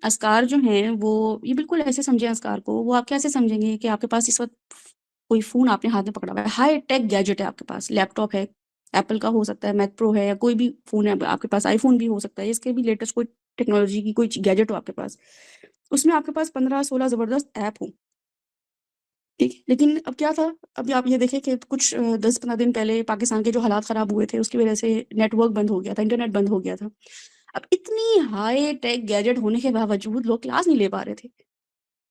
اذکار جو ہیں وہ یہ بالکل ایسے سمجھیں اذکار کو، وہ آپ کیسے سمجھیں گے کہ آپ کے پاس اس وقت کوئی فون آپ نے ہاتھ میں پکڑا ہوا ہے، ہائی ٹیک گیجٹ ہے آپ کے پاس، لیپ ٹاپ ہے، ایپل کا ہو سکتا ہے، میک پرو ہے، یا کوئی بھی فون ہے آپ کے پاس، آئی فون بھی ہو سکتا ہے، اس کے بھی لیٹسٹ کوئی ٹیکنالوجی کی کوئی گیجٹ ہو آپ کے پاس، اس میں آپ کے پاس 15-16 زبردست ایپ ہوں، ٹھیک ہے؟ لیکن اب کیا تھا، ابھی آپ یہ دیکھیں کہ کچھ 10-15 دن پہلے پاکستان کے جو حالات خراب ہوئے تھے اس کی وجہ سے نیٹ ورک بند ہو گیا تھا، انٹرنیٹ بند ہو گیا تھا. اب اتنی ہائی ٹیک گیجٹ ہونے کے باوجود لوگ کلاس نہیں لے پا رہے تھے.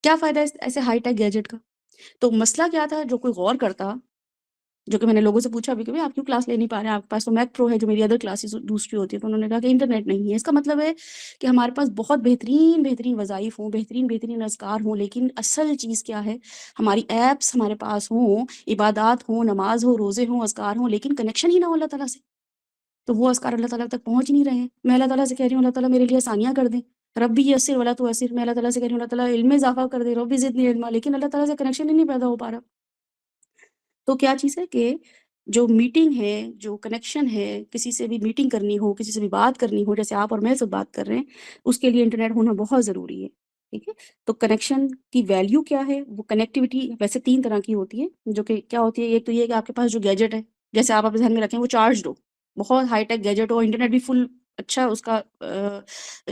کیا فائدہ ہے ایسے ہائی ٹیک گیجٹ کا؟ تو مسئلہ کیا تھا، جو کوئی غور کرتا، جو کہ میں نے لوگوں سے پوچھا بھی کہ آپ کیوں کلاس لے نہیں پا رہے ہیں، آپ کے پاس تو میک پرو ہے جو میری ادر کلاسز دوسری ہوتی ہے، تو انہوں نے کہا کہ انٹرنیٹ نہیں ہے. اس کا مطلب ہے کہ ہمارے پاس بہت بہترین بہترین وظائف ہوں، بہترین بہترین اذکار ہوں، لیکن اصل چیز کیا ہے، ہماری ایپس ہمارے پاس ہوں، عبادات ہوں، نماز ہو، روزے ہوں، اذکار ہوں، لیکن کنیکشن ہی نہ ہو اللہ تعالیٰ سے، تو وہ اذکار اللہ تعالیٰ تک پہنچ نہیں رہے ہیں. میں اللہ تعالیٰ سے کہہ رہی ہوں اللہ تعالیٰ میرے لیے آسانیاں کر دیں، ربی یسر ولا تعسر، میں اللہ تعالیٰ سے کہہ رہی ہوں اللہ تعالیٰ علم میں اضافہ کر دے، ربی زدنی علما، لیکن اللہ تعالیٰ سے کنیکشن ہی نہیں پیدا ہو پا رہا. تو کیا چیز ہے کہ جو میٹنگ ہے، جو کنیکشن ہے، کسی سے بھی میٹنگ کرنی ہو، کسی سے بھی بات کرنی ہو، جیسے آپ اور میں سے بات کر رہے ہیں، اس کے لیے انٹرنیٹ ہونا بہت ضروری ہے. ٹھیک ہے، تو کنیکشن کی ویلیو کیا ہے؟ وہ کنیکٹیوٹی ویسے 3 طرح کی ہوتی ہے، جو کہ کیا ہوتی ہے، ایک تو یہ ہے کہ آپ کے پاس جو گیجٹ ہے، جیسے آپ اپنے ذہن میں رکھیں وہ چارجڈ ہو، بہت ہائی ٹیک گیجٹ ہو، انٹرنیٹ بھی فل اچھا اس کا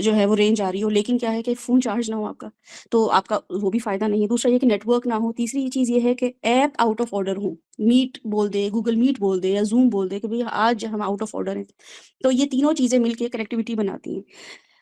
جو ہے وہ رینج آ رہی ہو، لیکن کیا ہے کہ فون چارج نہ ہو آپ کا، تو آپ کا وہ بھی فائدہ نہیں ہے. دوسرا یہ کہ نیٹ ورک نہ ہو. تیسری چیز یہ ہے کہ ایپ آؤٹ آف آرڈر ہوں، میٹ بول دے، گوگل میٹ بول دے، یا زوم بول دے کہ بھئی آج ہم آؤٹ آف آرڈر ہیں. تو یہ تینوں چیزیں مل کے کنیکٹیوٹی بناتی ہیں.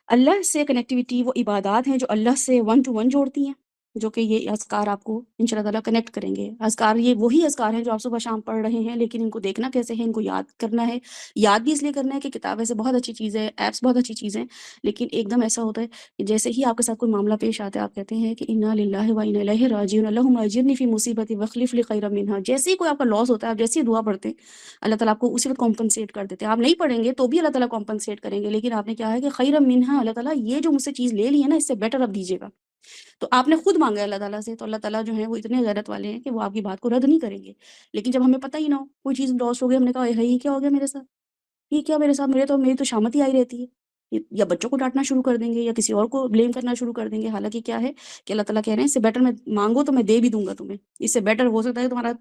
اللہ سے کنیکٹیوٹی وہ عبادات ہیں جو اللہ سے ون ٹو ون جوڑتی ہیں، جو کہ یہ اذکار آپ کو ان شاء اللہ تعالیٰ کنیکٹ کریں گے. اذکار یہ وہی اذکار ہیں جو آپ صبح شام پڑھ رہے ہیں، لیکن ان کو دیکھنا کیسے ہے، ان کو یاد کرنا ہے. یاد بھی اس لیے کرنا ہے کہ کتابیں سے بہت اچھی چیز ہے، ایپس بہت اچھی چیزیں، لیکن ایک دم ایسا ہوتا ہے کہ جیسے ہی آپ کے ساتھ کوئی معاملہ پیش آتا ہے آپ کہتے ہیں کہ انا للہ و انا الیہ راجعون اللہم اجرنی فی مصیبتی واخلف لی خیرا منہا. جیسے ہی کوئی آپ کا لاس ہوتا ہے، آپ جیسے ہی دعا پڑھتے ہیں، اللہ تعالیٰ آپ کو اسی وقت کمپنسیٹ کر دیتے ہیں. آپ نہیں پڑھیں گے تو بھی اللہ تعالیٰ کمپنسیٹ کریں گے، لیکن آپ نے کیا ہے کہ خیرا منہا، اللہ تعالیٰ یہ جو مجھ سے چیز لے لی ہے نا، اس سے بیٹر اب دیجیے گا. تو آپ نے خود مانگا ہے اللہ تعالیٰ سے، تو اللہ تعالیٰ جو ہے وہ اتنے غیرت والے ہیں کہ وہ آپ کی بات کو رد نہیں کریں گے. لیکن جب ہمیں پتہ ہی نہ ہو، کوئی چیز لاس ہو گئی، ہم نے کہا ہے یہ کیا ہو گیا میرے ساتھ، یہ کیا میرے ساتھ، میری تو شامت ہی آئی رہتی ہے، یا بچوں کو ڈانٹنا شروع کر دیں گے، یا کسی اور کو بلیم کرنا شروع کر دیں گے. حالانکہ کیا ہے کہ اللہ تعالیٰ کہہ رہے ہیں اس سے بیٹر میں مانگو تو میں دے بھی دوں گا تمہیں. اس سے بیٹر ہو سکتا ہے تمہارا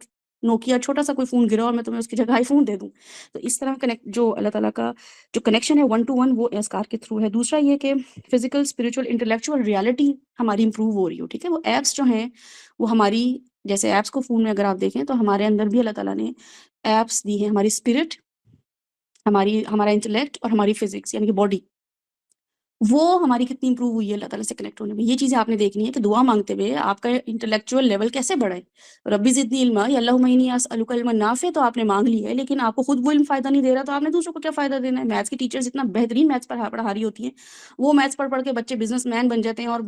نوکیا چھوٹا سا کوئی فون گرا اور میں تمہیں اس کی جگہ آئی فون دے دوں. تو اس طرح کنیکٹ جو اللہ تعالیٰ کا جو کنیکشن ہے ون ٹو ون، وہ اذکار کے تھرو ہے. دوسرا یہ کہ فزیکل اسپریچول انٹلیکچوئل ریالٹی ہماری امپروو ہو رہی ہو. ٹھیک ہے، وہ ایپس جو ہیں وہ ہماری، جیسے ایپس کو فون میں اگر آپ دیکھیں تو ہمارے اندر بھی اللہ تعالیٰ نے ایپس دی ہیں، ہماری اسپرٹ، ہمارا انٹلیکٹ اور ہماری فزکس یعنی کہ باڈی، وہ ہماری کتنی امپروو ہوئی ہے اللہ تعالیٰ سے کنیکٹ ہونے میں. یہ چیزیں آپ نے دیکھنی ہے کہ دعا مانگتے ہوئے آپ کا انٹلیکچوئل لیول کیسے بڑھے. ربی زدنی علما، یا اللہم انی اسألک علما نافع، تو آپ نے مانگ لی ہے، لیکن آپ کو خود وہ علم فائدہ نہیں دے رہا، تو آپ نے دوسروں کو کیا فائدہ دینا ہے. میتھس کی ٹیچرز اتنا بہترین میتھس پڑھا رہی ہوتی ہیں، وہ میتھس پڑھ پڑھ کے بچے بزنس مین بن جاتے ہیں اور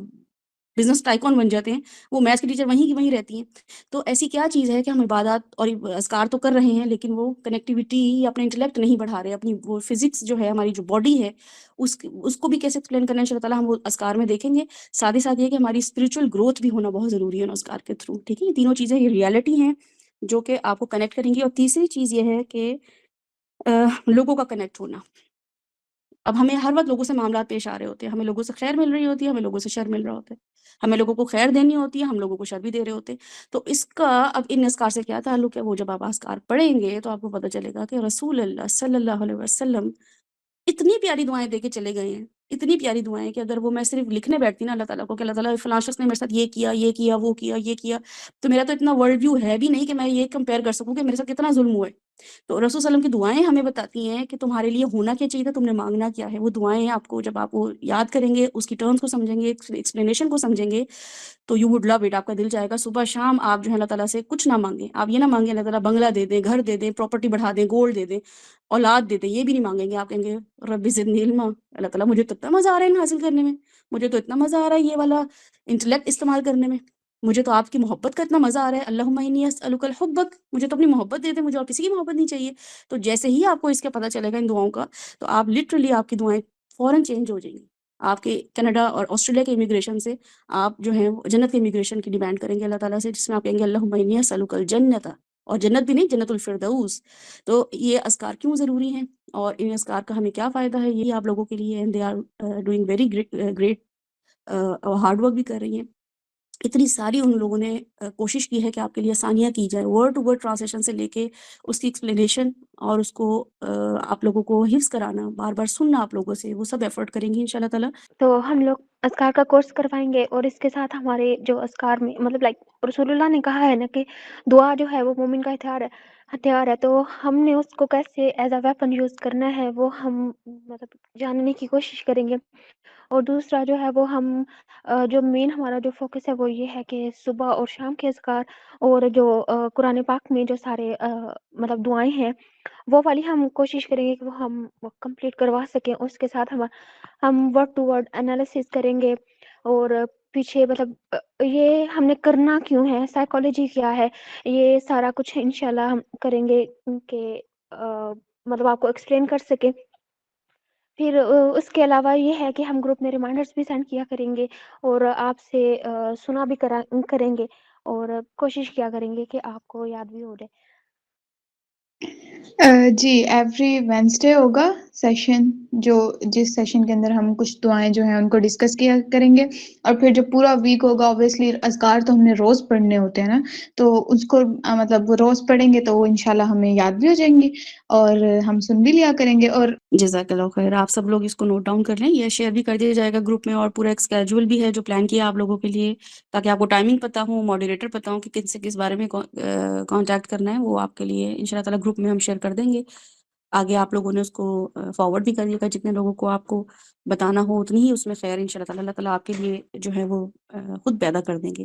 بزنس ٹائکون بن جاتے ہیں، وہ میتھس کی ٹیچر وہیں کی وہیں رہتی ہیں. تو ایسی کیا چیز ہے کہ ہم عبادات اور اذکار تو کر رہے ہیں، لیکن وہ کنیکٹیوٹی یا اپنے انٹلیکٹ نہیں بڑھا رہے، اپنی وہ فزکس جو ہے، ہماری جو باڈی ہے، اس کو بھی کیسے ایکسپلین کرنا ہے ان شاء اللہ تعالیٰ ہم وہ اذکار میں دیکھیں گے. ساتھ ہی ساتھ یہ کہ ہماری اسپریچول گروتھ بھی ہونا بہت ضروری ہے ان اذکار کے تھرو. ٹھیک ہے، یہ تینوں چیزیں، یہ ریالٹی ہیں جو کہ آپ کو کنیکٹ کریں گی. اور تیسری چیز یہ ہے کہ لوگوں کا کنیکٹ ہونا. اب ہمیں ہر وقت لوگوں سے معاملات پیش آ رہے ہوتے ہیں، ہمیں لوگوں سے خیر مل رہی ہوتی ہے، ہمیں لوگوں سے شر مل رہا ہوتا ہے، ہمیں لوگوں کو خیر دینی ہوتی ہے، ہم لوگوں کو شر بھی دے رہے ہوتے ہیں. تو اس کا اب ان اذکار سے کیا تعلق ہے؟ وہ جب آپ اذکار پڑھیں گے تو آپ کو پتہ چلے گا کہ رسول اللہ صلی اللہ علیہ وسلم اتنی پیاری دعائیں دے کے چلے گئے ہیں، اتنی پیاری دعائیں کہ اگر وہ میں صرف لکھنے بیٹھتی نا اللہ تعالیٰ کو کہ اللہ تعالیٰ فلاں شخص نے میرے ساتھ یہ کیا، یہ کیا، وہ کیا، یہ کیا، تو میرا تو اتنا ورلڈ ویو ہے بھی نہیں کہ میں یہ کمپیئر کر سکوں کہ میرے ساتھ کتنا ظلم ہوا ہے. تو رسول صلی اللہ علیہ وسلم کی دعائیں ہمیں بتاتی ہیں کہ تمہارے لیے ہونا کیا چاہیے تھا، تم نے مانگنا کیا ہے. وہ دعائیں آپ کو جب آپ وہ یاد کریں گے، اس کی ٹرمز کو سمجھیں گے، ایکسپلینیشن کو سمجھیں گے، تو یو وڈ لو اٹ. آپ کا دل چاہے گا صبح شام آپ جو ہے اللہ تعالیٰ سے کچھ نہ مانگیں. آپ یہ نہ مانگیں اللہ تعالیٰ بنگلہ دے دیں، گھر دے دیں، پراپرٹی بڑھا دیں، گولڈ دے دیں، اولاد دے دیں، یہ بھی نہیں مانگیں گے. آپ کہیں گے رب زدنی علما، اللہ تعالیٰ مجھے تو اتنا مزہ آ رہا ہے ان حاصل کرنے میں، مجھے تو اتنا مزہ آ رہا ہے یہ والا انٹلیکٹ استعمال کرنے میں، مجھے تو آپ کی محبت کا اتنا مزہ آ رہا ہے. اللہم انی اسألک الحبک، مجھے تو اپنی محبت دے دے، مجھے اور کسی کی محبت نہیں چاہیے. تو جیسے ہی آپ کو اس کا پتہ چلے گا ان دعاؤں کا، تو آپ لٹرلی آپ کی دعائیں فوراً چینج ہو جائیں گی. آپ کے کینیڈا اور آسٹریلیا کے امیگریشن سے آپ جو ہیں جنت کے امیگریشن کی ڈیمانڈ کریں گے اللہ تعالیٰ سے، جس میں آپ کہیں گے اللہم انی اسألک الجنت، اور جنت بھی نہیں، جنت الفردوس. تو یہ اذکار کیوں ضروری ہیں اور ان اذکار کا ہمیں کیا فائدہ ہے، یہ آپ لوگوں کے لیے، and they are doing very great hard work بھی کر رہی ہیں. اتنی ساری ان لوگوں نے کوشش کی ہے کہ آپ کے لیے آسانیاں کی جائیں، ورڈ ٹو ورڈ ٹرانسلیشن سے لے کے اس کی ایکسپلینیشن اور اس کو آپ لوگوں کو حفظ کرانا، بار بار سننا آپ لوگوں سے، وہ سب ایفرٹ کریں گی ان شاء اللہ تعالیٰ. تو ہم لوگ اذکار کا کورس کروائیں گے، اور اس کے ساتھ ہمارے جو اذکار میں مطلب لائک رسول اللہ نے کہا ہے نا کہ دعا جو ہے وہ مومن کا ہتھیار ہے، تو ہم نے اس کو کیسے ایز اے ویپن یوز کرنا ہے وہ ہم مطلب جاننے کی کوشش کریں گے. اور دوسرا جو ہے وہ ہم جو مین ہمارا جو فوکس ہے وہ یہ ہے کہ صبح اور شام کے اذکار اور جو قرآن پاک میں جو سارے مطلب دعائیں ہیں وہ والی ہم کوشش کریں گے کہ وہ ہم کمپلیٹ کروا سکیں. اس کے ساتھ ہم ورڈ ٹو ورڈ انالیسس کریں گے، اور پیچھے مطلب یہ ہم نے کرنا کیوں ہے، سائیکالوجی کیا ہے، یہ سارا کچھ انشاءاللہ ہم کریں گے کہ مطلب آپ کو ایکسپلین کر سکیں. پھر اس کے علاوہ یہ ہے کہ ہم گروپ میں ریمائنڈرز بھی سینڈ کیا کریں گے، اور آپ سے سنا بھی کریں گے، اور کوشش کیا کریں گے کہ آپ کو یاد بھی ہو جائے. جی ایوری وینسڈے ہوگا سیشن، جس سیشن کے اندر ہم کچھ دعائیں جو ہیں ان کو ڈسکس کیا کریں گے. اور پھر جو پورا ویک ہوگا اوبیسلی اذکار تو ہم نے روز پڑھنے ہوتے ہیں نا، تو اس کو مطلب وہ روز پڑھیں گے تو وہ انشاءاللہ ہمیں یاد بھی ہو جائیں گے اور ہم سن بھی لیا کریں گے. اور جزاک اللہ خیر. آپ سب لوگ اس کو نوٹ ڈاؤن کر لیں، یہ شیئر بھی کر دیا جائے گا گروپ میں، اور پورا ایک اسکیجول بھی ہے جو پلان کیا آپ لوگوں کے لیے، تاکہ آپ کو ٹائمنگ پتہ ہو، ماڈریٹر پتہ ہو کہ کس سے کس بارے میں کانٹیکٹ کرنا ہے. وہ آپ کے لیے ان شاء اللہ تعالیٰ گروپ میں ہم شیئر کر دیں گے. آگے آپ لوگوں نے اس کو فارورڈ بھی کریے گا، جتنے لوگوں کو آپ کو بتانا ہو اتنی ہی اس میں خیر ان شاء اللہ تعالیٰ. اللہ تعالیٰ آپ کے لیے جو ہے وہ خود پیدا کر دیں گے.